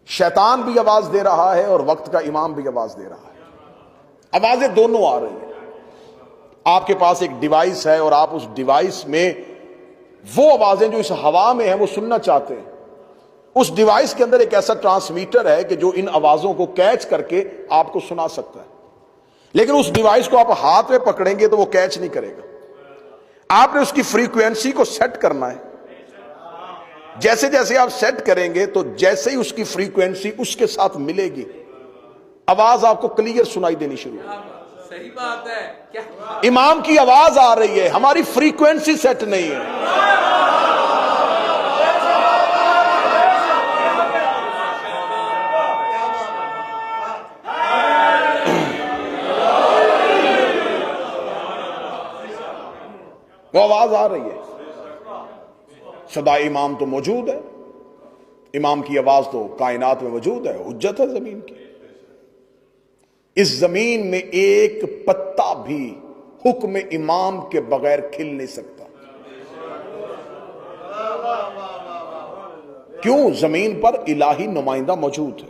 शैतान भी आवाज दे रहा है और वक्त का इमाम भी आवाज दे रहा है। आवाजें दोनों आ रही है। आपके पास एक डिवाइस है और आप उस डिवाइस में वो आवाजें जो इस हवा में है वो सुनना चाहते हैं। उस डिवाइस के अंदर एक ऐसा ट्रांसमीटर है कि जो इन आवाजों को कैच करके आपको सुना सकता है, लेकिन उस डिवाइस को आप हाथ में पकड़ेंगे तो वो कैच नहीं करेगा। आपने उसकी फ्रीक्वेंसी को सेट करना है। जैसे जैसे आप सेट करेंगे तो जैसे ही उसकी फ्रीक्वेंसी उसके साथ मिलेगी, आवाज आपको क्लियर सुनाई देनी शुरू होगी। सही बात है क्या? इमाम की आवाज आ रही है, हमारी फ्रीक्वेंसी सेट नहीं है। वो आवाज आ रही है। सदा इमाम तो मौजूद है, इमाम की आवाज तो कायनात में मौजूद है, हुज्जत है जमीन की। इस जमीन में एक पत्ता भी हुक्म इमाम के बगैर खिल नहीं सकता। क्यों? जमीन पर इलाही नुमाइंदा मौजूद है।